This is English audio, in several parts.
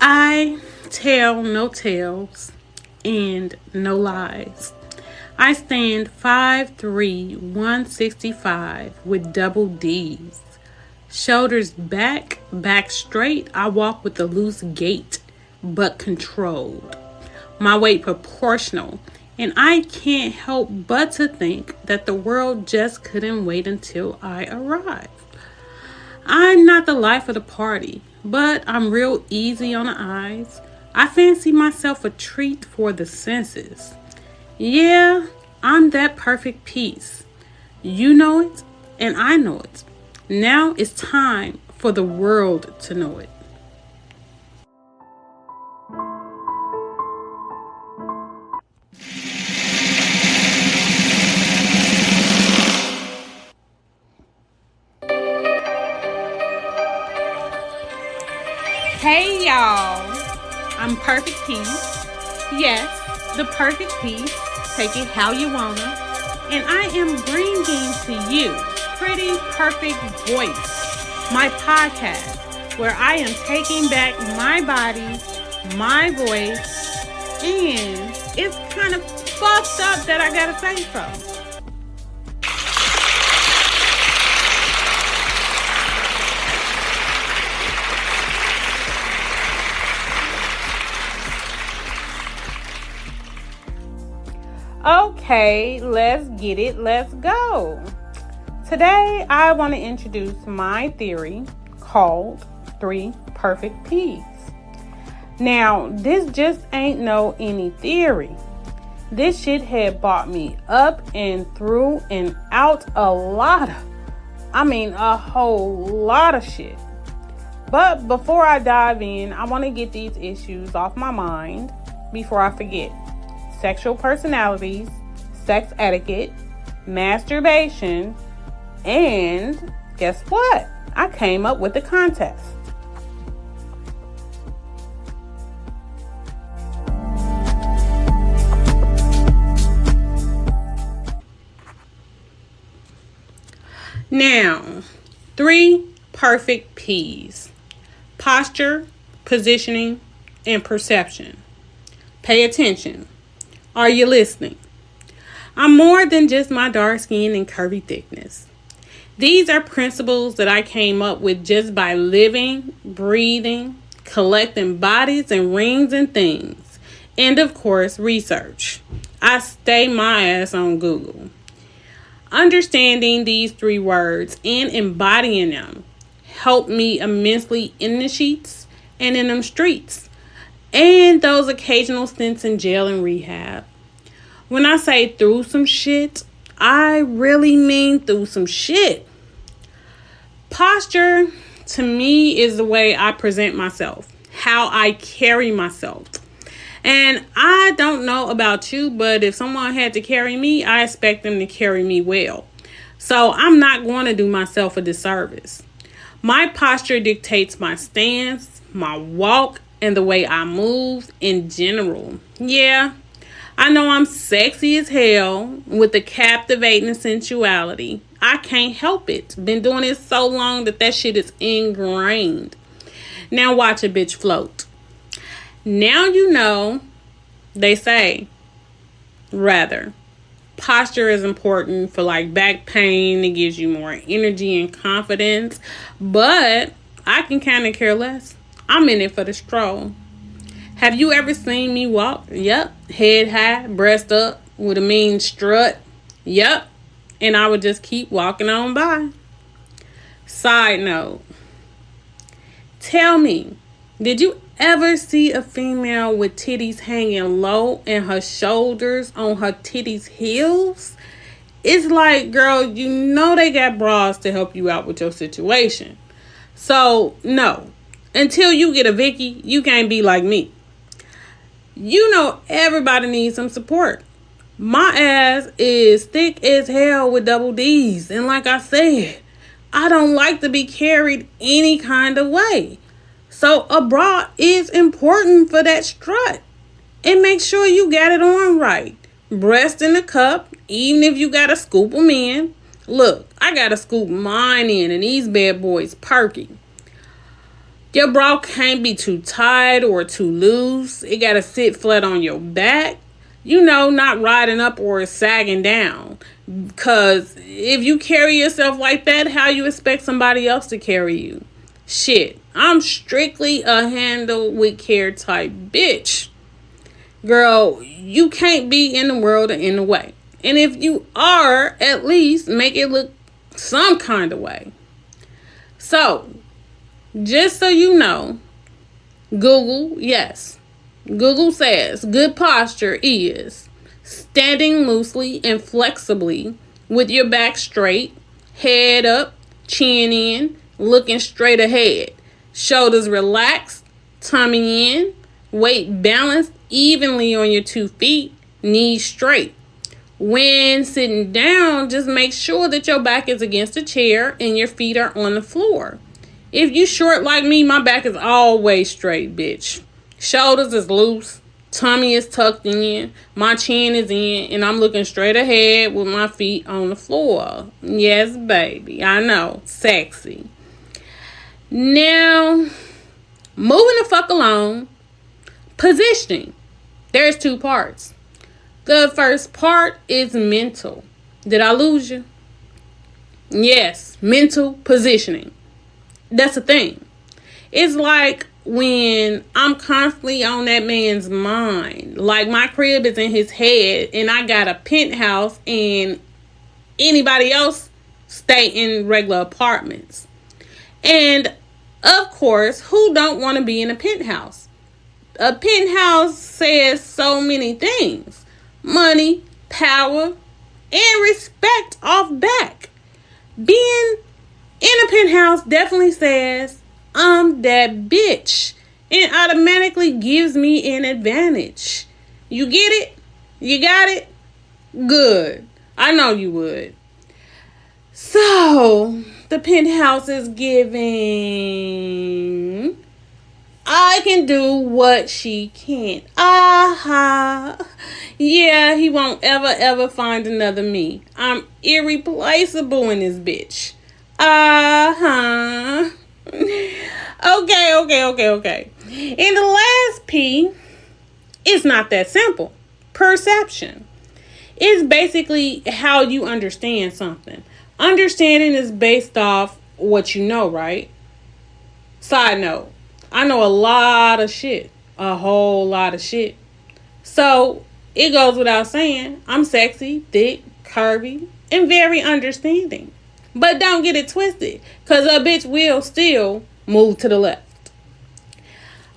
I tell no tales and no lies. I stand 5'3", 165 with double D's. Shoulders back, back straight. I walk with a loose gait, but controlled. My weight proportional. And I can't help but to think that the world just couldn't wait until I arrived. I'm not the life of the party, but I'm real easy on the eyes. I fancy myself a treat for the senses. Yeah, I'm that perfect piece. You know it, and I know it. Now it's time for the world to know it. Hey y'all, I'm Perfect Peace. Yes, the perfect piece. Take it how you wanna. And I am bringing to you Pretty Perfect Voice, my podcast, where I am taking back my body, my voice, and it's kind of fucked up that I gotta say so. Okay, let's get it. Let's go. Today, I want to introduce my theory called 3 Perfect P's. Now, this just ain't no any theory. This shit had brought me up and through and out a whole lot of shit. But before I dive in, I want to get these issues off my mind before I forget. Sexual personalities, sex etiquette, masturbation, and guess what? I came up with the contest. Now, 3 perfect P's: posture, positioning, and perception. Pay attention. Are you listening? I'm more than just my dark skin and curvy thickness. These are principles that I came up with just by living, breathing, collecting bodies and rings and things. And of course, research. I stay my ass on Google. Understanding these 3 words and embodying them helped me immensely in the sheets and in them streets. And those occasional stints in jail and rehab. When I say through some shit, I really mean through some shit. Posture, to me, is the way I present myself, how I carry myself. And I don't know about you, but if someone had to carry me, I expect them to carry me well. So I'm not going to do myself a disservice. My posture dictates my stance, my walk, and the way I move in general. Yeah, I know I'm sexy as hell with the captivating sensuality. I can't help it. Been doing it so long that shit is ingrained. Now watch a bitch float. Now you know, they say, rather, posture is important for like back pain. It gives you more energy and confidence. But I can kind of care less. I'm in it for the stroll. Have you ever seen me walk? Yep. Head high, breast up, with a mean strut. Yep. And I would just keep walking on by. Side note. Tell me, did you ever see a female with titties hanging low and her shoulders on her titties' heels? It's like, girl, you know they got bras to help you out with your situation. So, no. Until you get a Vicky, you can't be like me. You know everybody needs some support. My ass is thick as hell with double D's. And like I said, I don't like to be carried any kind of way. So a bra is important for that strut. And make sure you got it on right. Breast in the cup, even if you got to scoop them in. Look, I got to scoop mine in and these bad boys perky. Your bra can't be too tight or too loose. It gotta sit flat on your back. Not riding up or sagging down. Because if you carry yourself like that, how you expect somebody else to carry you? Shit, I'm strictly a handle with care type bitch. Girl, you can't be in the world or in the way. And if you are, at least make it look some kind of way. So, just so you know, Google says good posture is standing loosely and flexibly with your back straight, head up, chin in, looking straight ahead, shoulders relaxed, tummy in, weight balanced evenly on your 2 feet, knees straight. When sitting down, just make sure that your back is against a chair and your feet are on the floor. If you short like me, my back is always straight, bitch. Shoulders is loose, tummy is tucked in, my chin is in, and I'm looking straight ahead with my feet on the floor. Yes, baby, I know, sexy. Now, moving the fuck along, positioning. There's 2 parts. The first part is mental. Did I lose you? Yes, mental positioning. That's a thing. It's like when I'm constantly on that man's mind. Like my crib is in his head and I got a penthouse and anybody else stay in regular apartments. And of course, who don't want to be in a penthouse? A penthouse says so many things. Money, power, and respect off back. Being in a penthouse definitely says, I'm that bitch. And automatically gives me an advantage. You get it? You got it? Good. I know you would. So, the penthouse is giving, I can do what she can't. Aha. Yeah, he won't ever find another me. I'm irreplaceable in this bitch. Uh-huh. Okay. And the last P is not that simple. Perception. It's basically how you understand something. Understanding is based off what you know, right? Side note, I know a lot of shit. A whole lot of shit. So, it goes without saying, I'm sexy, thick, curvy, and very understanding. But don't get it twisted, because a bitch will still move to the left.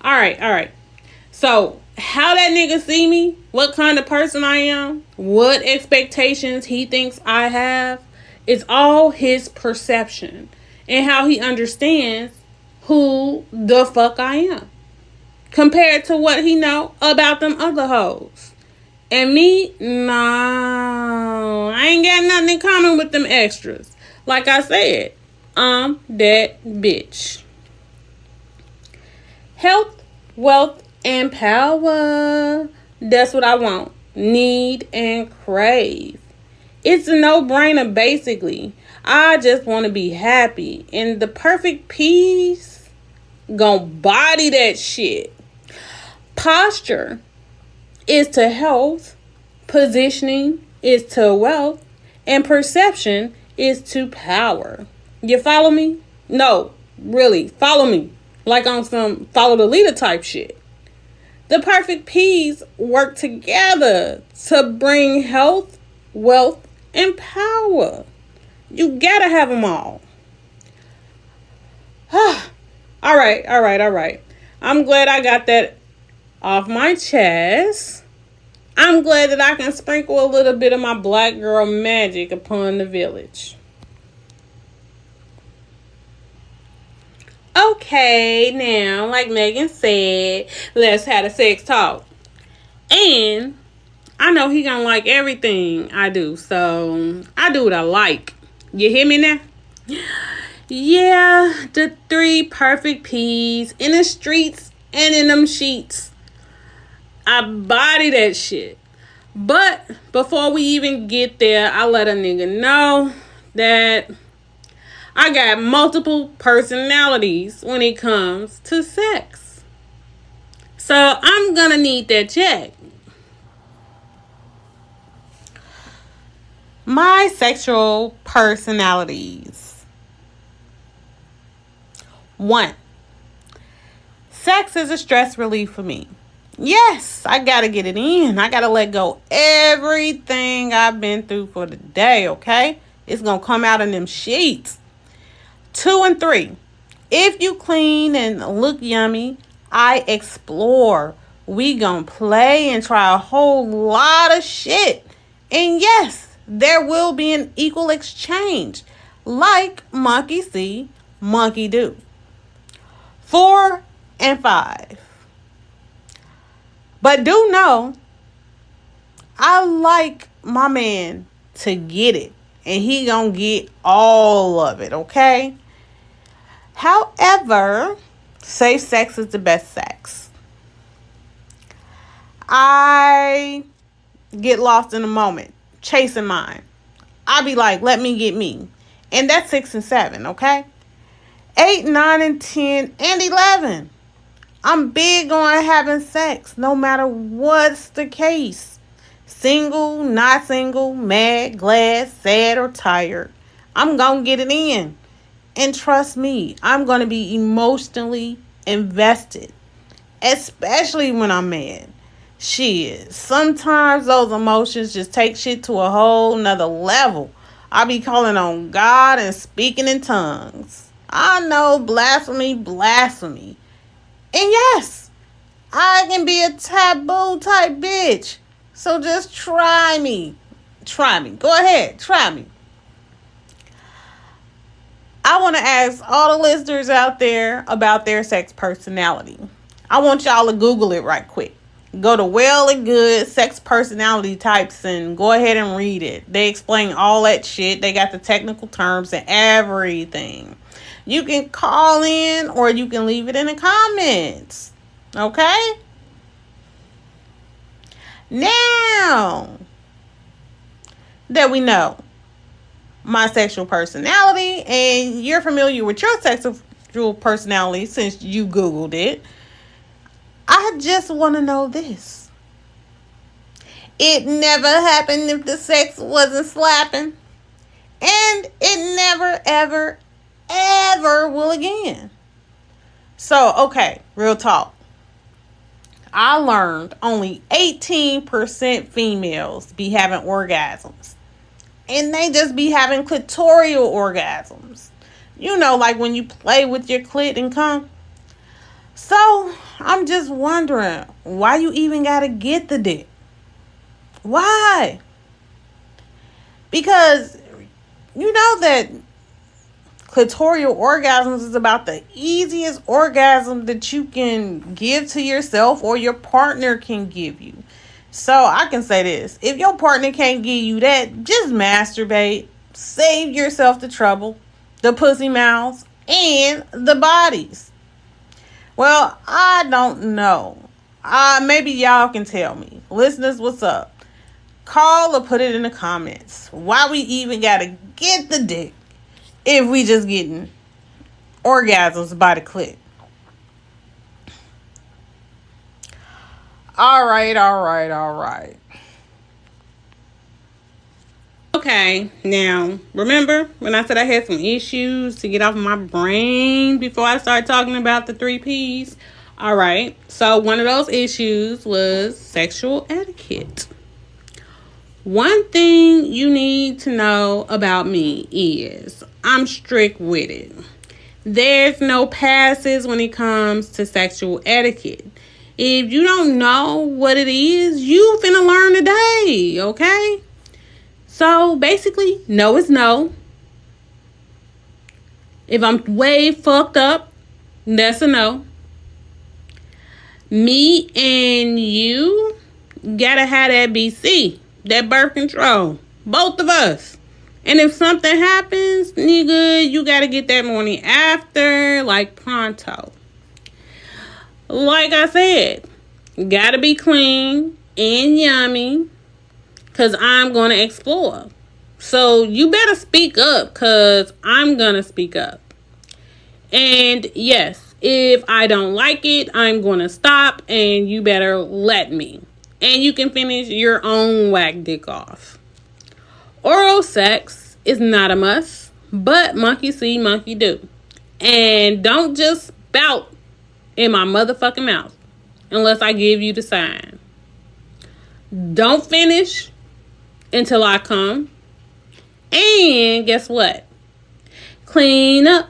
Alright. So, how that nigga see me, what kind of person I am, what expectations he thinks I have, it's all his perception and how he understands who the fuck I am compared to what he know about them other hoes. And me, no, I ain't got nothing in common with them extras. Like I said, I'm that bitch. Health, wealth, and power. That's what I want, need, and crave. It's a no-brainer, basically. I just want to be happy. And the perfect peace, gonna body that shit. Posture is to health, positioning is to wealth, and perception is to power. You follow me? No, really, follow me. Like on some follow the leader type shit. The perfect P's work together to bring health, wealth, and power. You gotta have them all. All right. I'm glad I got that off my chest. I'm glad that I can sprinkle a little bit of my black girl magic upon the village. Okay, now, like Megan said, let's have a sex talk. And I know he gonna like everything I do, so I do what I like. You hear me now? Yeah, the 3 perfect P's in the streets and in them sheets. I body that shit. But before we even get there, I let a nigga know that I got multiple personalities when it comes to sex. So I'm gonna need that check. My sexual personalities. 1. Sex is a stress relief for me. Yes, I gotta get it in. I gotta let go everything I've been through for the day, okay? It's gonna come out in them sheets. 2 and 3. If you clean and look yummy, I explore. We gonna play and try a whole lot of shit. And yes, there will be an equal exchange. Like monkey see, monkey do. 4 and 5. But do know, I like my man to get it. And he gonna get all of it, okay? However, safe sex is the best sex. I get lost in the moment, chasing mine. I be like, let me get me. And that's 6 and 7, okay? 8, 9, and 10, and 11. I'm big on having sex, no matter what's the case. Single, not single, mad, glad, sad, or tired. I'm gonna get it in. And trust me, I'm gonna be emotionally invested. Especially when I'm mad. Shit, sometimes those emotions just take shit to a whole nother level. I be calling on God and speaking in tongues. I know, blasphemy. And yes, I can be a taboo type bitch. So just try me. Go ahead, try me. I want to ask all the listeners out there about their sex personality. I want y'all to Google it right quick. Go to Well and Good sex personality types and go ahead and read it. They explain all that shit. They got the technical terms and everything. You can call in or you can leave it in the comments. Okay? Now that we know my sexual personality and you're familiar with your sexual personality since you Googled it, I just want to know this. It never happened if the sex wasn't slapping. And it never, ever will again. So, okay, real talk. I learned only 18% females be having orgasms. And they just be having clitoral orgasms. You know, like when you play with your clit and come. So, I'm just wondering, why you even gotta get the dick? Why? Because you know that clitoral orgasms is about the easiest orgasm that you can give to yourself or your partner can give you. So I can say this. If your partner can't give you that, just masturbate. Save yourself the trouble, the pussy mouths, and the bodies. Well, I don't know. Maybe y'all can tell me. Listeners, what's up? Call or put it in the comments. Why we even gotta get the dick if we just getting orgasms by the clit. All right. Okay, now, remember when I said I had some issues to get off my brain before I start talking about the 3 Ps? All right, so one of those issues was sexual etiquette. One thing you need to know about me is I'm strict with it. There's no passes when it comes to sexual etiquette. If you don't know what it is, you finna learn today, okay? So basically, no is no. If I'm way fucked up, that's a no. Me and you gotta have that BC, that birth control. Both of us. And if something happens, nigga, you gotta get that morning after, like pronto. Like I said, gotta be clean and yummy, because I'm gonna explore. So you better speak up, because I'm going to speak up. And yes, if I don't like it, I'm going to stop, and you better let me. And you can finish your own whack dick off. Oral sex is not a must, but monkey see, monkey do. And don't just spout in my motherfucking mouth unless I give you the sign. Don't finish until I come. And guess what? Clean up,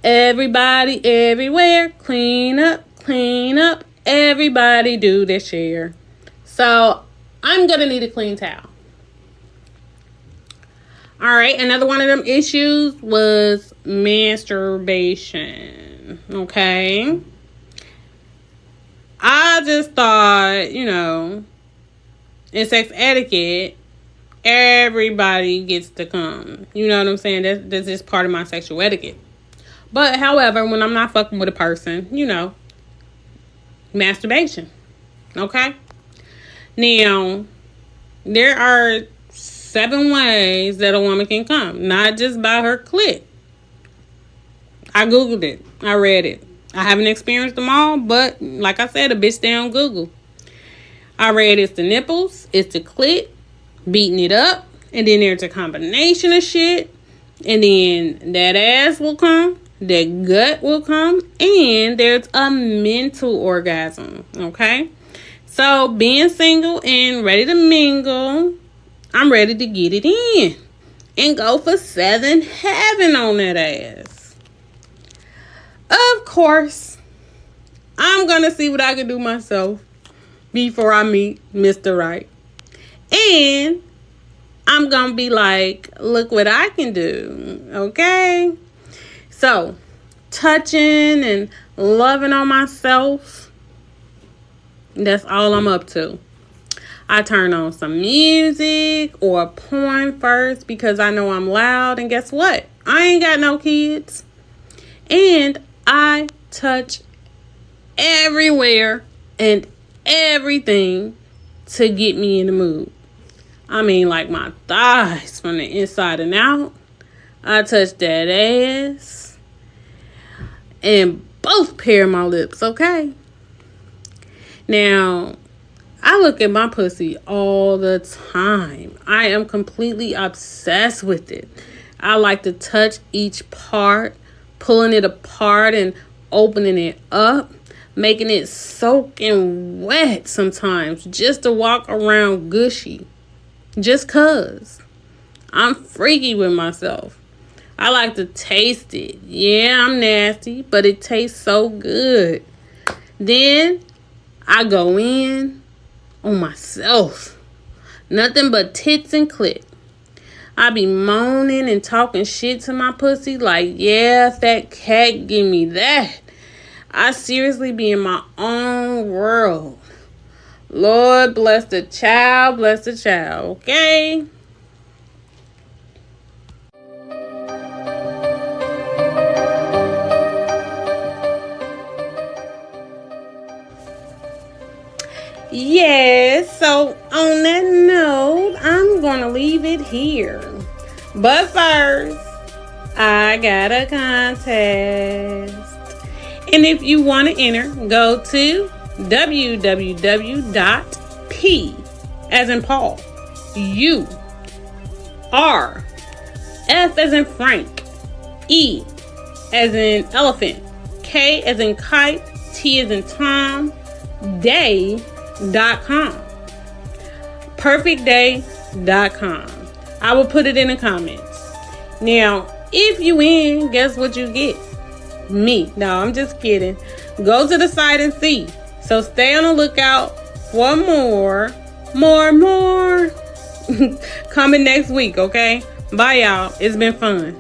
everybody, everywhere. Clean up, everybody do their share. So I'm going to need a clean towel. All right, another one of them issues was masturbation. Okay. I just thought, in sex etiquette, everybody gets to come. You know what I'm saying? That's just part of my sexual etiquette. But, however, when I'm not fucking with a person, masturbation. Okay? Now, there are 7 ways that a woman can come. Not just by her clit. I Googled it. I read it. I haven't experienced them all, but like I said, a bitch stay on Google. I read it's the nipples, it's the clit, beating it up, and then there's a combination of shit, and then that ass will come, that gut will come, and there's a mental orgasm, okay? So, being single and ready to mingle, I'm ready to get it in and go for 7 heaven on that ass. Of course, I'm going to see what I can do myself before I meet Mr. Right. And I'm going to be like, look what I can do. Okay? So, touching and loving on myself, that's all I'm up to. I turn on some music or porn first because I know I'm loud. And guess what? I ain't got no kids. And I touch everywhere and everything to get me in the mood. I mean, like my thighs from the inside and out. I touch that ass and both pair my lips, okay? Now, I look at my pussy all the time. I am completely obsessed with it. I like to touch each part, pulling it apart and opening it up, making it soaking wet sometimes just to walk around gushy. Just 'cause. I'm freaky with myself. I like to taste it. Yeah, I'm nasty, but it tastes so good. Then I go in on myself. Nothing but tits and clit. I be moaning and talking shit to my pussy like, yeah, fat cat, give me that. I seriously be in my own world. Lord bless the child, okay? Yes, so on that note, I'm going to leave it here. But first, I got a contest. And if you want to enter, go to www.p as in Paul, U, R, F as in Frank, E as in elephant, K as in kite, T as in Tom, day.com. Purfektday.com. I will put it in the comments. Now, if you win, guess what you get? Me. No, I'm just kidding. Go to the site and see. So stay on the lookout for more coming next week, okay? Bye, y'all. It's been fun.